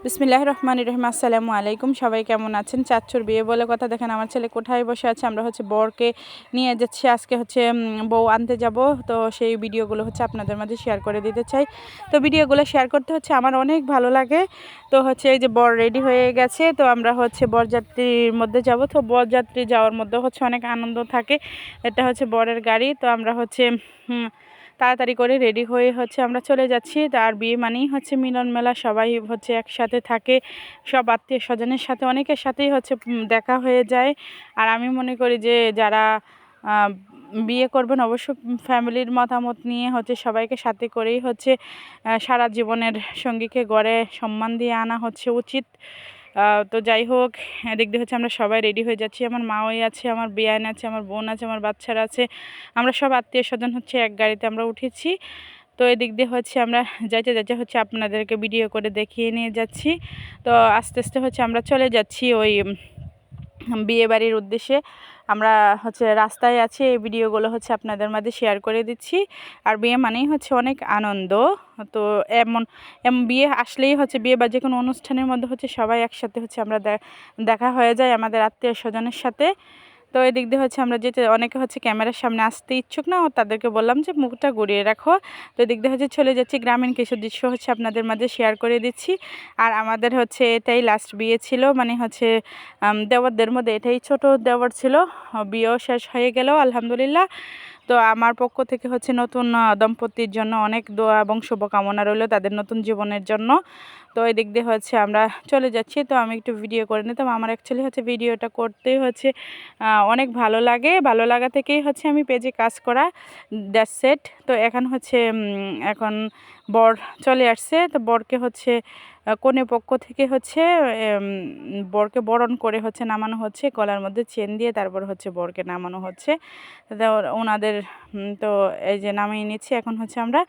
বিসমিল্লাহির রহমানির রহিম। আসসালামু আলাইকুম। সবাই কেমন আছেন? চাচ্চুর বিয়ে বলে কথা। দেখেন আমার ছেলে কোঠায় বসে আছে। আমরা বরকে নিয়ে যাচ্ছি। আজকে বউ আনতে যাব। তো সেই ভিডিওগুলো আপনাদের মাঝে শেয়ার করে দিতে চাই। তো ভিডিওগুলো শেয়ার করতে আমার অনেক ভালো লাগে। তো এই যে বর রেডি হয়ে গেছে। তো আমরা বরযাত্রীর মধ্যে যাব। তো বরযাত্রী যাওয়ার মধ্যে অনেক আনন্দ থাকে। এটা বরের গাড়ি। তো আমরা তাড়াতাড়ি করে রেডি হয়ে আমরা চলে যাচ্ছি। আর বিয়ে মানেই মিলন মেলা, সবাই একসাথে থাকে, সব আত্মীয় স্বজনের সাথে অনেকের সাথেই দেখা হয়ে যায়। আর আমি মনে করি যে যারা বিয়ে করবেন অবশ্য ফ্যামিলির মতামত নিয়ে সবাইকে সাথে করেই সারা জীবনের সঙ্গীকে গড়ে সম্মান দিয়ে আনা উচিত। তো যাই হোক, এদিক দিয়ে আমরা সবাই রেডি হয়ে যাচ্ছি। আমার মাওই আছে, আমার বিয়ান আছে, আমার বোন আছে, আমার বাচ্চারা আছে। আমরা সব আত্মীয় স্বজন এক গাড়িতে আমরা উঠেছি। তো এদিক দিয়ে আমরা যাইতে যাইতে আপনাদেরকে ভিডিও করে দেখিয়ে নিয়ে যাচ্ছি। তো আস্তে আস্তে আমরা চলে যাচ্ছি ওই বিয়ে বাড়ির উদ্দেশ্যে। আমরা রাস্তায় আছি, এই ভিডিওগুলো আপনাদের মাঝে শেয়ার করে দিচ্ছি। আর বিয়ে মানেই অনেক আনন্দ। তো এমন বিয়ে আসলেই বিয়ে বা যে কোনো অনুষ্ঠানের মধ্যে সবাই একসাথে আমরা দেখা হয়ে যায় আমাদের আত্মীয় স্বজনের সাথে। তো এদিক দিয়ে আমরা যেতে অনেকে ক্যামেরার সামনে আসতে ইচ্ছুক না, তাদেরকে বললাম যে মুখটা ঘুরিয়ে রাখো। তো এদিক দিয়ে চলে যাচ্ছি, গ্রামীণ কিছু দৃশ্য আপনাদের মাঝে শেয়ার করে দিচ্ছি। আর আমাদের এটাই লাস্ট বিয়ে ছিল, মানে দেওয়ারদের মধ্যে এটাই ছোট দেওয়ার ছিল। বিয়েও শেষ হয়ে গেল আলহামদুলিল্লাহ। তো আমার পক্ষ থেকে নতুন দম্পতির জন্য অনেক দোয়া এবং শুভকামনা রইল তাদের নতুন জীবনের জন্য। তো এই দিক দিয়ে আমরা চলে যাচ্ছি। তো আমি একটু ভিডিও করে নিতাম। আমার অ্যাকচুয়ালি ভিডিওটা করতেই অনেক ভালো লাগে। ভালো লাগা থেকেই আমি পেজে কাজ করা, দ্যাটস ইট। তো এখন এখন বর চলে আসছে। তো বরকে কনে পক্ষ থেকে বরকে বরণ করে নামানো হচ্ছে, গলার মধ্যে চেন দিয়ে তারপর বরকে নামানো হচ্ছে। তো ওনাদের তো এই যে নামিয়ে নিচ্ছি। এখন আমরা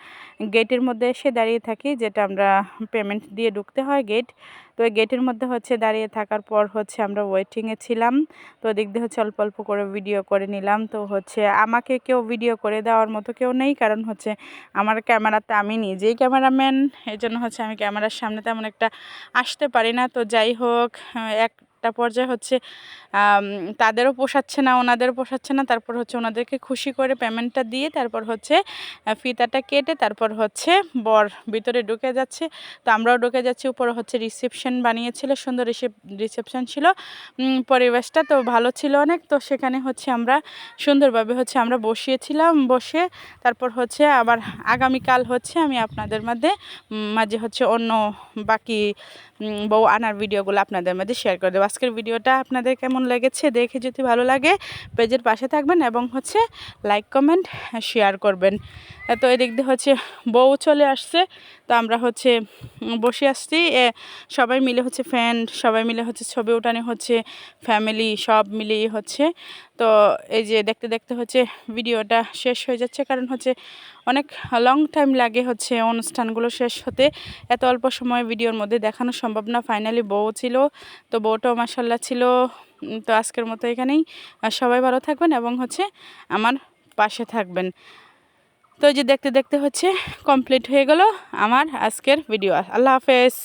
গেটের মধ্যে এসে দাঁড়িয়ে থাকি, যেটা আমরা পেমেন্ট দিয়ে ঢুকতে হয় গেট। তো এই গেটের মধ্যে দাঁড়িয়ে থাকার পর আমরা ওয়েটিংয়ে ছিলাম। তো দিক দিয়ে অল্প অল্প করে ভিডিও করে নিলাম। তো আমাকে কেউ ভিডিও করে দেওয়ার মতো কেউ নেই, কারণ আমার ক্যামেরাতে আমি নিজেই ক্যামেরাম্যান। এই জন্য আমি ক্যামেরার সামনে তেমন একটা আসতে পারি না। তো যাই হোক, একটা পর্যায়ে তাদেরও পোষাচ্ছে না, ওনাদেরও পোষাচ্ছে না। তারপর ওনাদেরকে খুশি করে পেমেন্টটা দিয়ে তারপর ফিতাটা কেটে তারপর বর ভিতরে ঢুকে যাচ্ছে। তো আমরাও ঢুকে যাচ্ছি। উপরে রিসেপশন বানিয়েছিল, সুন্দর রিসেপশন ছিল। পরিবেশটা তো ভালো ছিল অনেক। তো সেখানে আমরা সুন্দরভাবে আমরা বসিয়েছিলাম। বসে তারপর আবার আগামীকাল আমি আপনাদের মাঝে অন্য বাকি বউ আনার ভিডিওগুলো আপনাদের মাঝে শেয়ার করে দেবো। আজকের ভিডিওটা আপনাদের কেমন লেগেছে, দেখে যদি ভালো লাগে পেজের পাশে থাকবেন এবং লাইক কমেন্ট শেয়ার করবেন। তো এদিক দিয়ে বউ চলে আসছে। তো আমরা বসে আসছি, সবাই মিলে ফ্রেন্ড সবাই মিলে ছবি ওঠানো ফ্যামিলি সব মিলিয়ে তো এই যে দেখতে দেখতে ভিডিওটা শেষ হয়ে যাচ্ছে, কারণ অনেক লং টাইম লাগে অনুষ্ঠানগুলো শেষ হতে। এত অল্প সময় ভিডিওর মধ্যে দেখানো সম্ভব না। ফাইনালি বউ ছিল, তো বউটাও মাশাআল্লাহ ছিল। তো আজকের মতো এখানেই। সবাই ভালো থাকবেন এবং আমার পাশে থাকবেন। তো এই যে দেখতে দেখতে কমপ্লিট হয়ে গেল আমার আজকের ভিডিও। আল্লাহ হাফেজ।